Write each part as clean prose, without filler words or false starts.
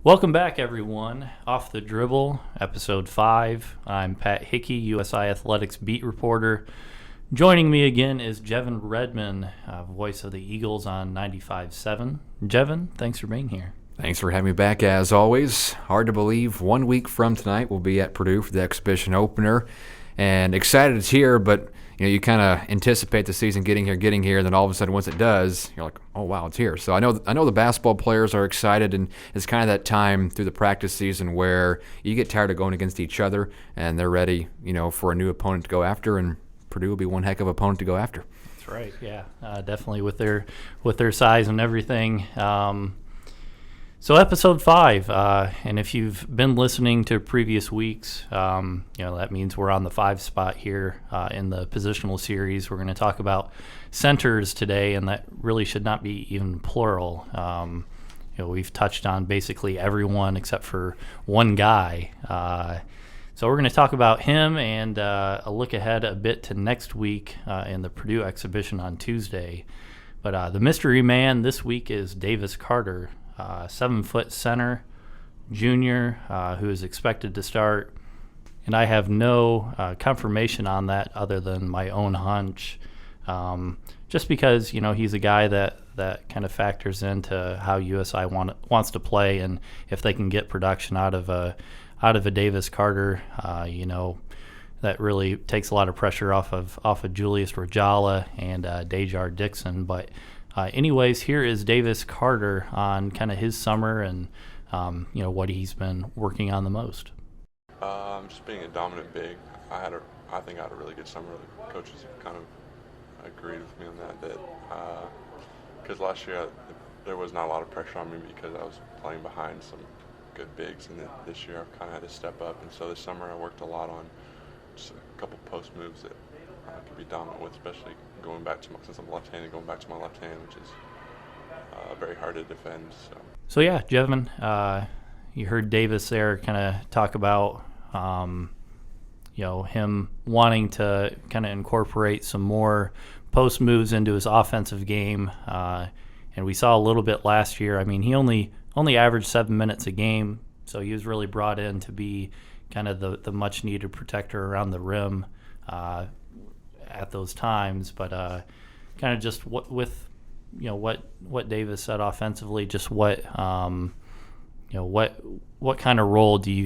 Welcome back, everyone. Off the Dribble, Episode 5. I'm Pat Hickey, USI Athletics beat reporter. Joining me again is Jevin Redman, voice of the Eagles on 95.7. Jevin, thanks for being here. Thanks for having me back, as always. Hard to believe 1 week from tonight we'll be at Purdue for the exhibition opener. And excited it's here, but you kind of anticipate the season getting here, and then all of a sudden once it does, you're like, oh wow, it's here. So I know the basketball players are excited, and it's kind of that time through the practice season where you get tired of going against each other, and they're ready, for a new opponent to go after, and Purdue will be one heck of an opponent to go after. That's right, yeah, definitely with their size and everything. So Episode 5, and if you've been listening to previous weeks, that means we're on the 5 spot here in the positional series. We're going to talk about centers today, and that really should not be even plural. We've touched on basically everyone except for one guy. So we're going to talk about him and a look ahead a bit to next week in the Purdue exhibition on Tuesday. But the mystery man this week is Davis Carter. 7-foot center, junior, who is expected to start. And I have no confirmation on that other than my own hunch. Just because, he's a guy that kind of factors into how USI wants to play, and if they can get production out of a Davis Carter, that really takes a lot of pressure off of Julius Rajala and Dejar Dixon. But anyways, here is Davis Carter on kind of his summer and, what he's been working on the most. Just being a dominant big, I think I had a really good summer. The coaches have kind of agreed with me on that because last year there was not a lot of pressure on me because I was playing behind some good bigs, and this year I've kind of had to step up. And so this summer I worked a lot on just a couple post moves that I could be dominant with, especially going back to since I'm left-handed, going back to my left hand, which is very hard to defend. So yeah, Jevin, you heard Davis there kind of talk about him wanting to kind of incorporate some more post moves into his offensive game, and we saw a little bit last year. I mean, he only averaged 7 minutes a game, so he was really brought in to be kind of the much needed protector around the rim at those times. But kind of just what Davis said offensively, just what kind of role do you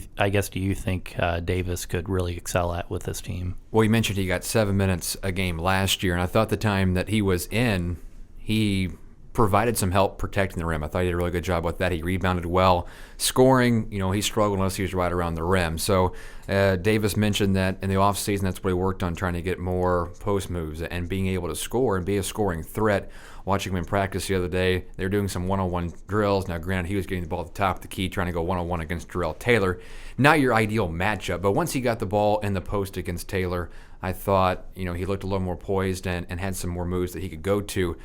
think Davis could really excel at with this team? Well, you mentioned he got 7 minutes a game last year, and I thought the time that he was in, he provided some help protecting the rim. I thought he did a really good job with that. He rebounded well. Scoring, he struggled unless he was right around the rim. So Davis mentioned that in the offseason, that's what he worked on, trying to get more post moves and being able to score and be a scoring threat. Watching him in practice the other day, they were doing some one-on-one drills. Now, granted, he was getting the ball at the top of the key, trying to go one-on-one against Darrell Taylor. Not your ideal matchup, but once he got the ball in the post against Taylor, I thought, he looked a little more poised and had some more moves that he could go to.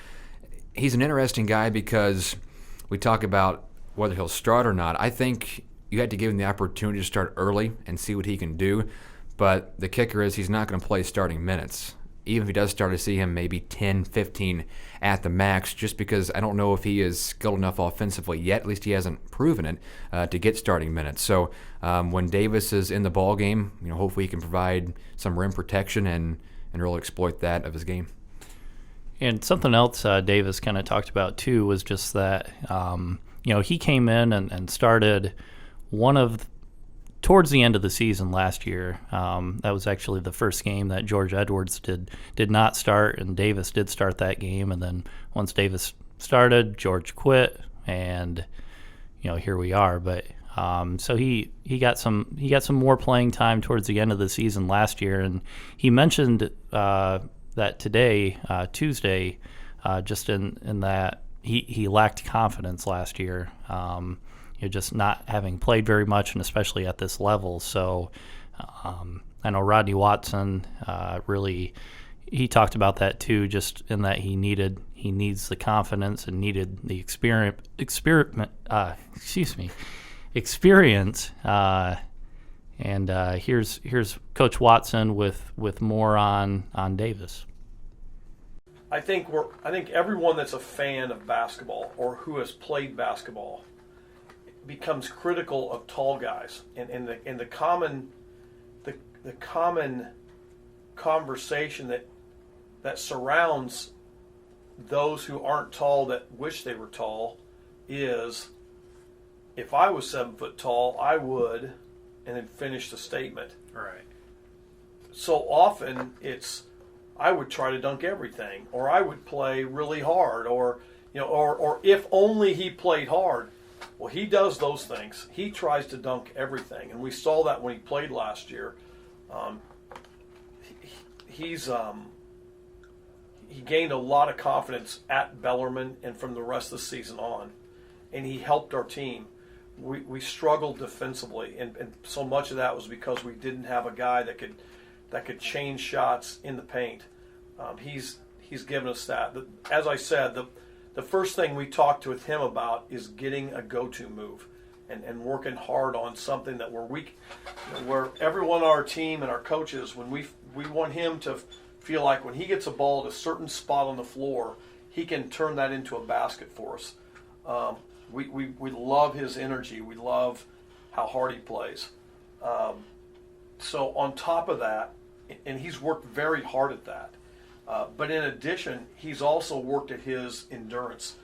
He's an interesting guy because we talk about whether he'll start or not. I think you had to give him the opportunity to start early and see what he can do, but the kicker is he's not going to play starting minutes. Even if he does start, to see him maybe 10, 15 at the max, just because I don't know if he is skilled enough offensively yet. At least he hasn't proven it to get starting minutes. So when Davis is in the ball game, hopefully he can provide some rim protection and really exploit that of his game. And something else Davis kind of talked about too was just that he came in and started towards the end of the season last year. That was actually the first game that George Edwards did not start, and Davis did start that game. And then once Davis started, George quit, and here we are. But so he got some more playing time towards the end of the season last year, and he mentioned that today, Tuesday, just in that he lacked confidence last year. Just not having played very much, and especially at this level. So I know Rodney Watson really, he talked about that too, just in that he needs the confidence and needed the experience. And here's Coach Watson with more on Davis. I think everyone that's a fan of basketball or who has played basketball becomes critical of tall guys, and the common conversation that surrounds those who aren't tall that wish they were tall is, if I was 7 foot tall, I would, and then finish the statement. Right. So often it's, I would try to dunk everything, or I would play really hard, or if only he played hard. Well, he does those things. He tries to dunk everything, and we saw that when he played last year. He gained a lot of confidence at Bellarmine and from the rest of the season on, and he helped our team. We struggled defensively, and so much of that was because we didn't have a guy that could change shots in the paint. He's given us that. As I said, the first thing we talked with him about is getting a go-to move and working hard on something that we're weak, where everyone on our team and our coaches, when we want him to feel like when he gets a ball at a certain spot on the floor, he can turn that into a basket for us. We love his energy. We love how hard he plays. So on top of that, and he's worked very hard at that, but in addition, he's also worked at his endurance.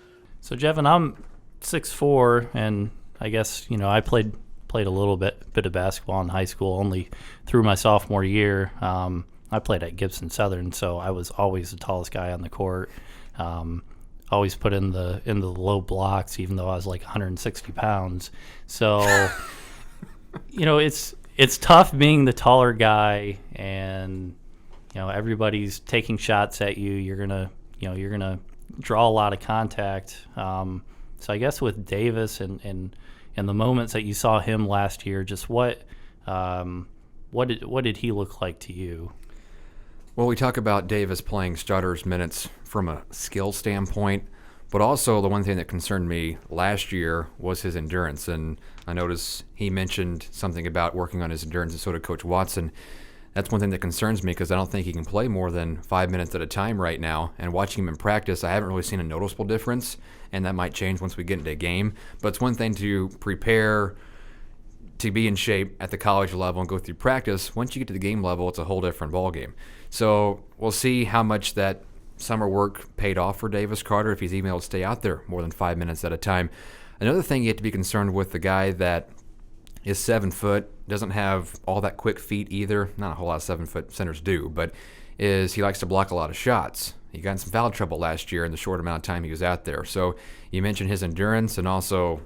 So, Jevin, I'm 6'4", and I guess, I played a little bit of basketball in high school, only through my sophomore year. I played at Gibson Southern, so I was always the tallest guy on the court. Always put in the low blocks, even though I was like 160 pounds. So, it's tough being the taller guy, and everybody's taking shots at you. You're gonna draw a lot of contact. So I guess with Davis and the moments that you saw him last year, just what did he look like to you? Well, we talk about Davis playing starters minutes from a skill standpoint, but also the one thing that concerned me last year was his endurance. And I noticed he mentioned something about working on his endurance, and so did Coach Watson. That's one thing that concerns me, because I don't think he can play more than 5 minutes at a time right now. And watching him in practice, I haven't really seen a noticeable difference, and that might change once we get into a game. But it's one thing to prepare to be in shape at the college level and go through practice. Once you get to the game level, it's a whole different ballgame. So we'll see how much that summer work paid off for Davis Carter, if he's even able to stay out there more than 5 minutes at a time. Another thing you have to be concerned with, the guy that is 7 foot, doesn't have all that quick feet either. Not a whole lot of 7 foot centers do, but is he likes to block a lot of shots. He got in some foul trouble last year in the short amount of time he was out there. So you mentioned his endurance and also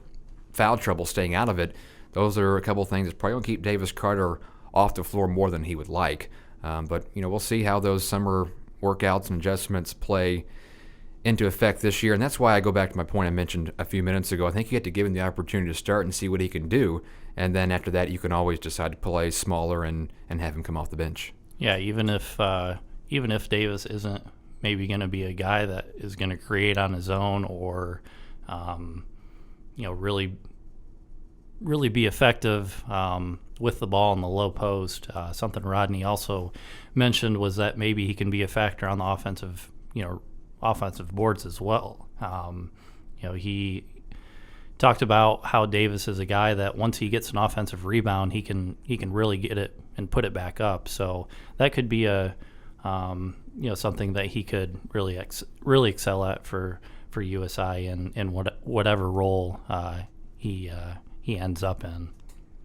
foul trouble, staying out of it. Those are a couple of things that's probably going to keep Davis Carter off the floor more than he would like. But we'll see how those summer workouts and adjustments play into effect this year. And that's why I go back to my point I mentioned a few minutes ago. I think you have to give him the opportunity to start and see what he can do. And then after that, you can always decide to play smaller and have him come off the bench. Yeah, even if Davis isn't maybe going to be a guy that is going to create on his own, or really be effective with the ball in the low post. Something Rodney also mentioned was that maybe he can be a factor on the offensive boards as well. He talked about how Davis is a guy that once he gets an offensive rebound, he can really get it and put it back up. So that could be a something that he could really excel at for USI in whatever role he ends up in.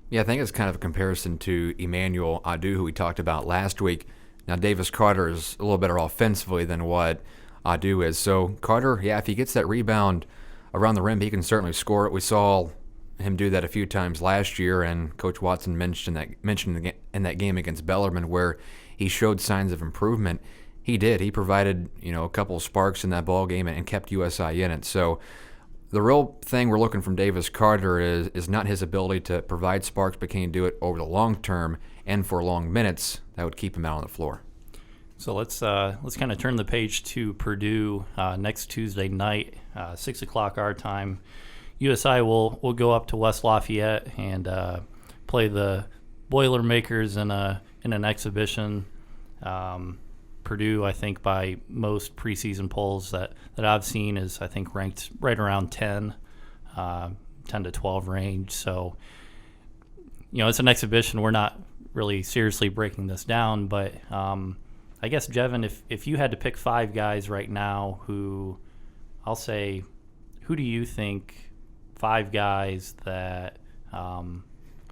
Yeah, I think it's kind of a comparison to Emmanuel Adu, who we talked about last week. Now, Davis Carter is a little better offensively than what Adu is. So Carter, yeah, if he gets that rebound around the rim, he can certainly score it. We saw him do that a few times last year, and Coach Watson mentioned in that game against Bellarmine where he showed signs of improvement. He did. He provided a couple of sparks in that ball game and kept USI in it. So the real thing we're looking from Davis Carter is not his ability to provide sparks, but can he do it over the long term and for long minutes that would keep him out on the floor. So let's kind of turn the page to Purdue next Tuesday night, 6 o'clock our time. USI will go up to West Lafayette and play the Boilermakers in an exhibition. Purdue, I think by most preseason polls that I've seen, is I think ranked right around 10. 10 to 12 range. So, it's an exhibition. We're not really seriously breaking this down, but I guess, Jevin, if you had to pick 5 guys right now who do you think 5 guys that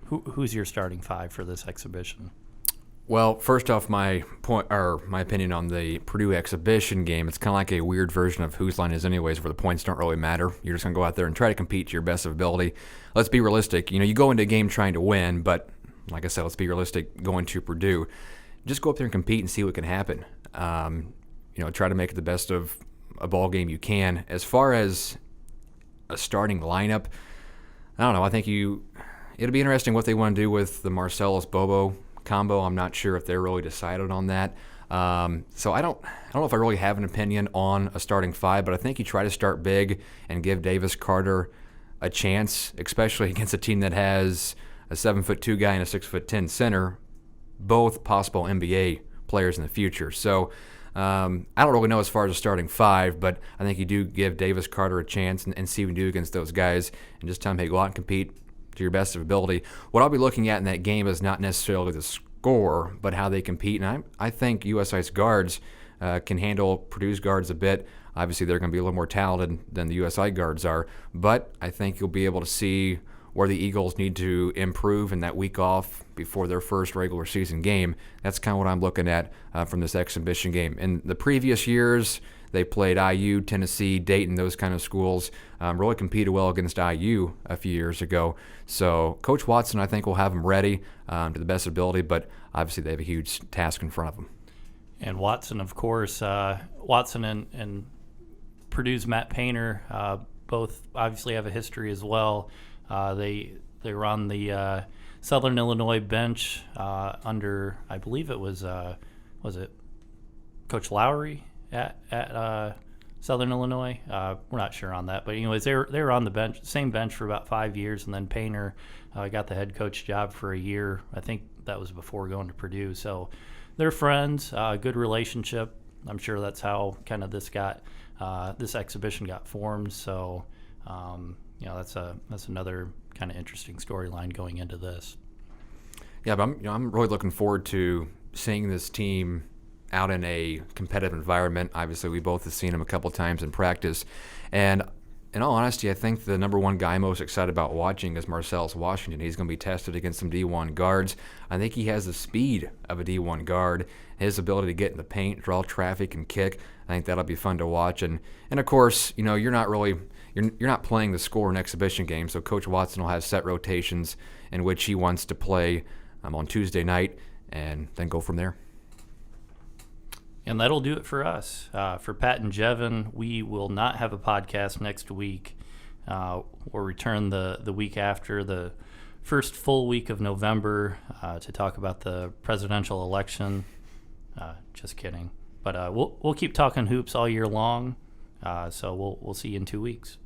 who's your starting 5 for this exhibition? Well, first off, my opinion on the Purdue exhibition game, it's kind of like a weird version of whose line is anyways, where the points don't really matter. You're just going to go out there and try to compete to your best of ability. Let's be realistic. You go into a game trying to win, but like I said, let's be realistic going to Purdue. Just go up there and compete and see what can happen. Try to make it the best of a ball game you can. As far as a starting lineup, I don't know. I think it'll be interesting what they want to do with the Marcellus-Bobo combo. I'm not sure if they're really decided on that. So I don't know if I really have an opinion on a starting 5, but I think you try to start big and give Davis Carter a chance, especially against a team that has a 7'2" guy and a 6'10" center, both possible NBA players in the future. So I don't really know as far as a starting 5, but I think you do give Davis Carter a chance and see what you do against those guys and just tell them, hey, go out and compete to your best of ability. What I'll be looking at in that game is not necessarily the score, but how they compete. And I think USI's guards can handle Purdue's guards a bit. Obviously, they're going to be a little more talented than the USI guards are, but I think you'll be able to see where the Eagles need to improve in that week off before their first regular season game. That's kind of what I'm looking at from this exhibition game. In the previous years, they played IU, Tennessee, Dayton, those kind of schools. Really competed well against IU a few years ago. So Coach Watson, I think, will have them ready to the best ability, but obviously they have a huge task in front of them. And Watson, of course, Watson and Purdue's Matt Painter both obviously have a history as well. They were on the Southern Illinois bench under, I believe it was it Coach Lowry at Southern Illinois? We're not sure on that, but anyways, they were on the same bench for about 5 years, and then Painter got the head coach job for a year. I think that was before going to Purdue. So they're friends, good relationship. I'm sure that's how kind of this exhibition got formed. So that's another kind of interesting storyline going into this. Yeah, but I'm really looking forward to seeing this team out in a competitive environment. Obviously, we both have seen them a couple times in practice. And in all honesty, I think the number one guy I'm most excited about watching is Marcellus Washington. He's going to be tested against some D1 guards. I think he has the speed of a D1 guard, his ability to get in the paint, draw traffic, and kick. I think that'll be fun to watch. And of course, you're not playing the score in exhibition games, so Coach Watson will have set rotations in which he wants to play on Tuesday night and then go from there. And that'll do it for us. For Pat and Jevin, we will not have a podcast next week. We'll return the week after, the first full week of November, to talk about the presidential election. Just kidding. But we'll keep talking hoops all year long. So we'll see you in 2 weeks.